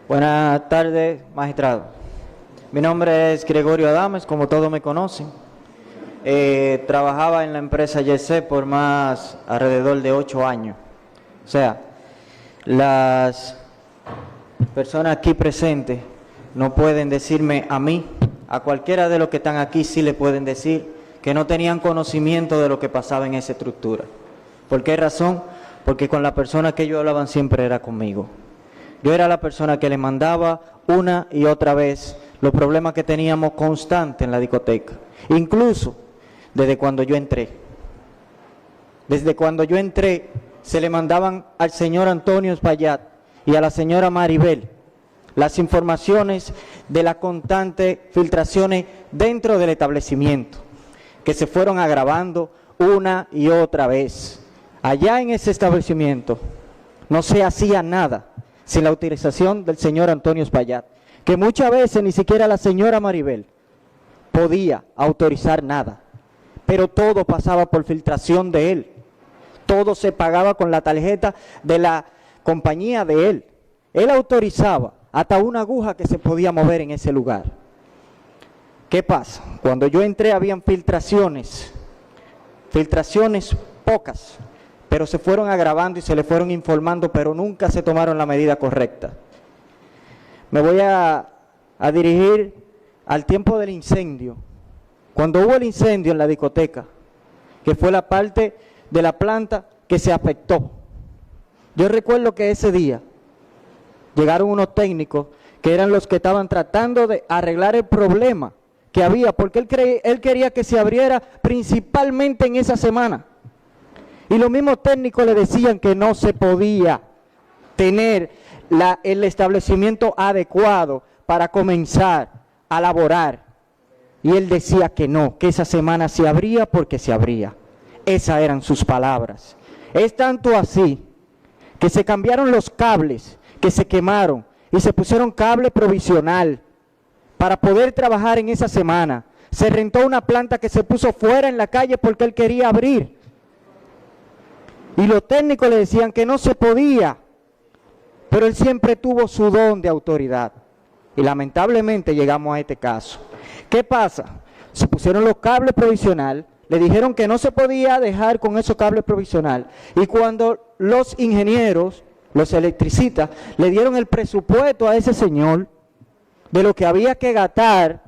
Buenas tardes, magistrado. Mi nombre es Gregorio Adames, como todos me conocen. Trabajaba en la empresa YC por más alrededor de 8 años. O sea, las personas aquí presentes no pueden decirme a mí, a cualquiera de los que están aquí sí le pueden decir que no tenían conocimiento de lo que pasaba en esa estructura. ¿Por qué razón? Porque con la persona que ellos hablaban siempre era conmigo. Yo era la persona que le mandaba una y otra vez los problemas que teníamos constantes en la discoteca. Incluso desde cuando yo entré. Desde cuando yo entré, se le mandaban al señor Antonio Espaillat y a la señora Maribel las informaciones de las constantes filtraciones dentro del establecimiento, que se fueron agravando una y otra vez. Allá en ese establecimiento no se hacía nada sin la autorización del señor Antonio Espaillat, que muchas veces ni siquiera la señora Maribel podía autorizar nada, pero todo pasaba por filtración de él. Todo se pagaba con la tarjeta de la compañía de él. Él autorizaba hasta una aguja que se podía mover en ese lugar. ¿Qué pasa? Cuando yo entré habían filtraciones pocas, pero se fueron agravando y se le fueron informando, pero nunca se tomaron la medida correcta. Me voy a dirigir al tiempo del incendio. Cuando hubo el incendio en la discoteca, que fue la parte de la planta que se afectó. Yo recuerdo que ese día llegaron unos técnicos que eran los que estaban tratando de arreglar el problema que había, porque él quería que se abriera principalmente en esa semana. Y los mismos técnicos le decían que no se podía tener el establecimiento adecuado para comenzar a laborar. Y él decía que no, que esa semana se abría porque se abría. Esas eran sus palabras. Es tanto así que se cambiaron los cables, que se quemaron y se pusieron cable provisional para poder trabajar en esa semana. Se rentó una planta que se puso fuera en la calle porque él quería abrir. Y los técnicos le decían que no se podía, pero él siempre tuvo su don de autoridad. Y lamentablemente llegamos a este caso. ¿Qué pasa? Se pusieron los cables provisional, le dijeron que no se podía dejar con esos cables provisional. Y cuando los ingenieros, los electricistas, le dieron el presupuesto a ese señor de lo que había que gastar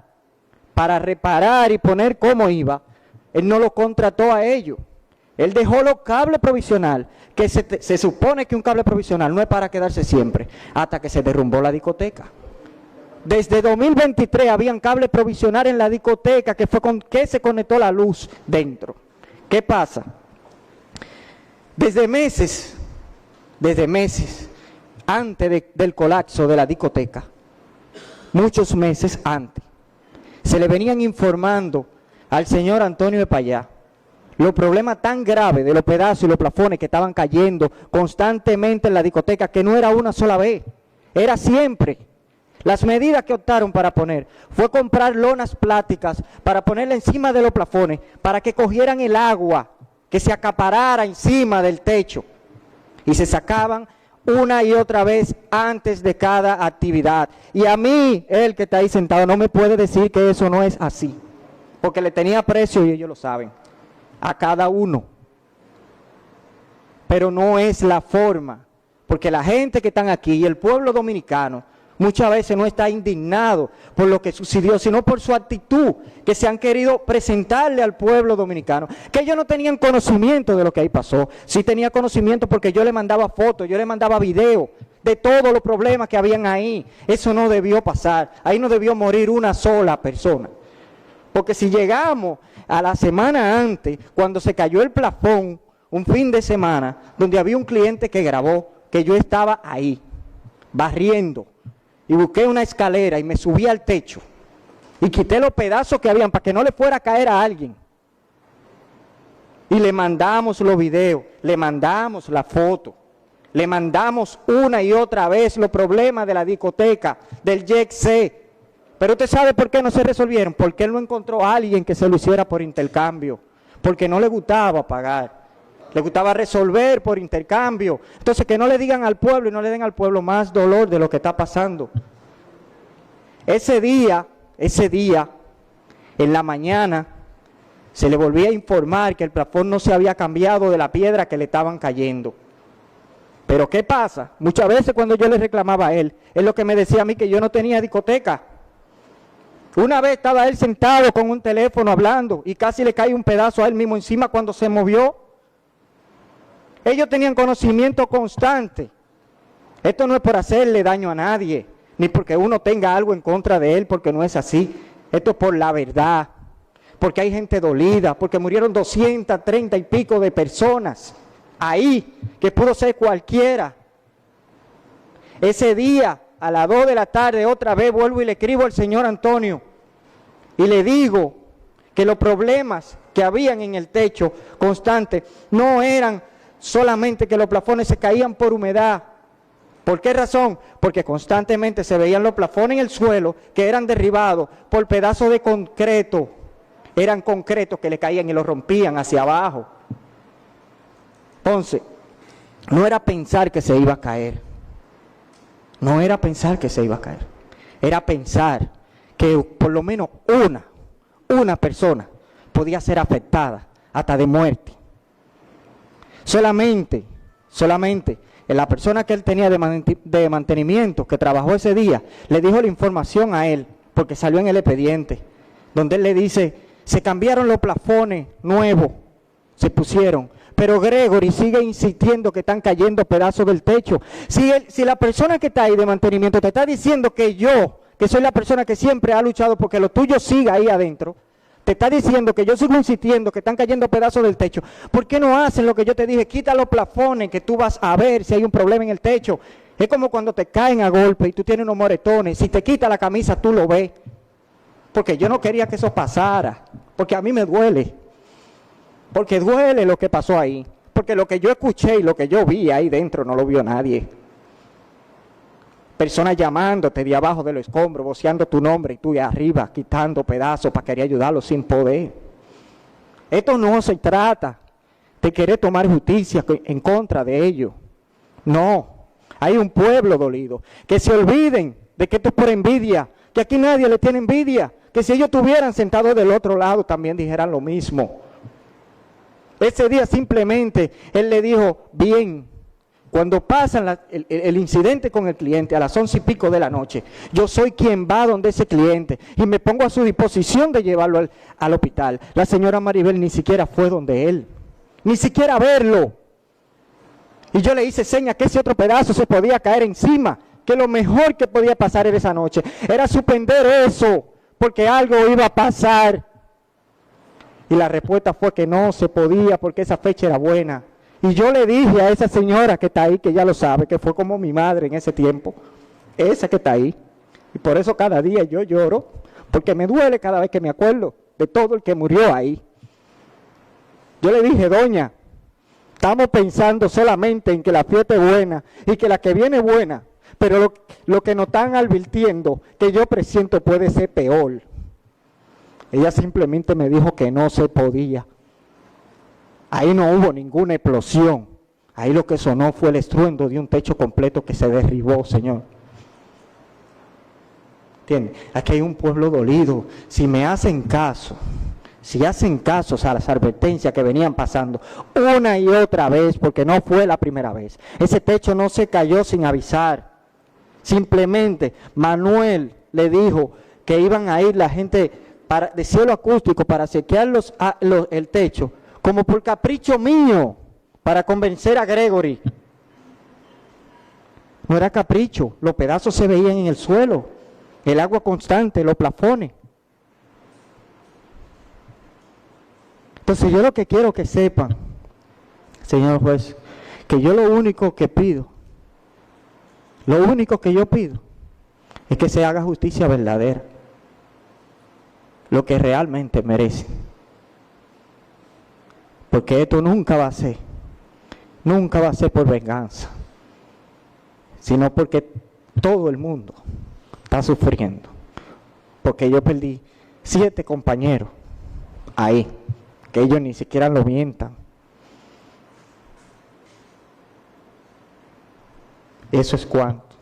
para reparar y poner cómo iba, él no lo contrató a ellos. Él dejó los cables provisional, que se supone que un cable provisional no es para quedarse siempre, hasta que se derrumbó la discoteca. Desde 2023 habían cables provisional en la discoteca, que fue con que se conectó la luz dentro. ¿Qué pasa? Desde meses, antes del colapso de la discoteca, muchos meses antes, se le venían informando al señor Antonio Espaillat los problemas tan graves de los pedazos y los plafones que estaban cayendo constantemente en la discoteca, que no era una sola vez, era siempre. Las medidas que optaron para poner fue comprar lonas plásticas para ponerla encima de los plafones, para que cogieran el agua, que se acaparara encima del techo, y se sacaban una y otra vez antes de cada actividad. Y a mí, el que está ahí sentado, no me puede decir que eso no es así, porque le tenía precio y ellos lo saben, a cada uno. Pero no es la forma, porque la gente que están aquí y el pueblo dominicano muchas veces no está indignado por lo que sucedió, sino por su actitud, que se han querido presentarle al pueblo dominicano, que ellos no tenían conocimiento de lo que ahí pasó. Sí tenía conocimiento porque yo le mandaba fotos, yo le mandaba videos de todos los problemas que habían ahí. Eso no debió pasar, ahí no debió morir una sola persona. Porque si llegamos a la semana antes, cuando se cayó el plafón, un fin de semana, donde había un cliente que grabó que yo estaba ahí, barriendo, y busqué una escalera y me subí al techo, y quité los pedazos que habían para que no le fuera a caer a alguien. Y le mandamos los videos, le mandamos la foto, le mandamos una y otra vez los problemas de la discoteca, del YC. Pero usted sabe por qué no se resolvieron, porque él no encontró a alguien que se lo hiciera por intercambio, porque no le gustaba pagar. Le gustaba resolver por intercambio. Entonces, que no le digan al pueblo y no le den al pueblo más dolor de lo que está pasando. Ese día, en la mañana, se le volvía a informar que el plafón no se había cambiado de la piedra que le estaban cayendo. Pero ¿qué pasa? Muchas veces cuando yo le reclamaba a él, él lo que me decía a mí que yo no tenía discoteca. Una vez estaba él sentado con un teléfono hablando y casi le cae un pedazo a él mismo encima cuando se movió. Ellos tenían conocimiento constante. Esto no es por hacerle daño a nadie, ni porque uno tenga algo en contra de él, porque no es así. Esto es por la verdad, porque hay gente dolida, porque murieron 230 y pico de personas ahí, que pudo ser cualquiera. Ese día, a las 2 de la tarde, otra vez vuelvo y le escribo al señor Antonio y le digo que los problemas que habían en el techo constante no eran solamente que los plafones se caían por humedad. ¿Por qué razón? Porque constantemente se veían los plafones en el suelo que eran derribados por pedazos de concreto. Eran concretos que le caían y los rompían hacia abajo. Entonces, no era pensar que se iba a caer. No era pensar que se iba a caer. Era pensar que por lo menos una persona podía ser afectada hasta de muerte. Solamente la persona que él tenía de mantenimiento, que trabajó ese día, le dijo la información a él, porque salió en el expediente, donde él le dice, se cambiaron los plafones nuevos, se pusieron, pero Gregory sigue insistiendo que están cayendo pedazos del techo. Si la persona que está ahí de mantenimiento te está diciendo que yo, que soy la persona que siempre ha luchado porque lo tuyo siga ahí adentro, te está diciendo que yo sigo insistiendo que están cayendo pedazos del techo, ¿por qué no hacen lo que yo te dije? Quita los plafones que tú vas a ver si hay un problema en el techo. Es como cuando te caen a golpe y tú tienes unos moretones, si te quita la camisa tú lo ves. Porque yo no quería que eso pasara, porque a mí me duele. Porque duele lo que pasó ahí, porque lo que yo escuché y lo que yo vi ahí dentro no lo vio nadie. Personas llamándote de abajo de los escombros, voceando tu nombre y tú de arriba quitando pedazos para querer ayudarlos sin poder. Esto no se trata de querer tomar justicia en contra de ellos. No, hay un pueblo dolido. Que se olviden de que esto es por envidia, que aquí nadie le tiene envidia, que si ellos estuvieran sentados del otro lado también dijeran lo mismo. Ese día simplemente él le dijo, bien, cuando pasa el incidente con el cliente a las 11 y pico de la noche, yo soy quien va donde ese cliente y me pongo a su disposición de llevarlo al hospital. La señora Maribel ni siquiera fue donde él, ni siquiera a verlo. Y yo le hice señas que ese otro pedazo se podía caer encima, que lo mejor que podía pasar en esa noche era suspender eso, porque algo iba a pasar. Y la respuesta fue que no se podía porque esa fecha era buena. Y yo le dije a esa señora que está ahí, que ya lo sabe, que fue como mi madre en ese tiempo, esa que está ahí. Y por eso cada día yo lloro, porque me duele cada vez que me acuerdo de todo el que murió ahí. Yo le dije, doña, estamos pensando solamente en que la fiesta es buena y que la que viene es buena, pero lo que nos están advirtiendo, que yo presiento puede ser peor. Ella simplemente me dijo que no se podía. Ahí no hubo ninguna explosión. Ahí lo que sonó fue el estruendo de un techo completo que se derribó, Señor. ¿Entiendes? Aquí hay un pueblo dolido. Si me hacen caso, si hacen caso a las advertencias que venían pasando una y otra vez, porque no fue la primera vez. Ese techo no se cayó sin avisar. Simplemente Manuel le dijo que iban a ir la gente de cielo acústico para sequear el techo, como por capricho mío, para convencer a Gregory. No era capricho, los pedazos se veían en el suelo, el agua constante, los plafones. Entonces yo lo que quiero que sepan, señor juez, que yo lo único que pido, lo único que yo pido, es que se haga justicia verdadera, lo que realmente merece. Porque esto nunca va a ser por venganza, sino porque todo el mundo está sufriendo. Porque yo perdí 7 compañeros ahí, que ellos ni siquiera lo mientan. Eso es cuanto.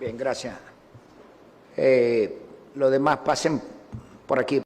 Bien, gracias. Los demás pasen por aquí.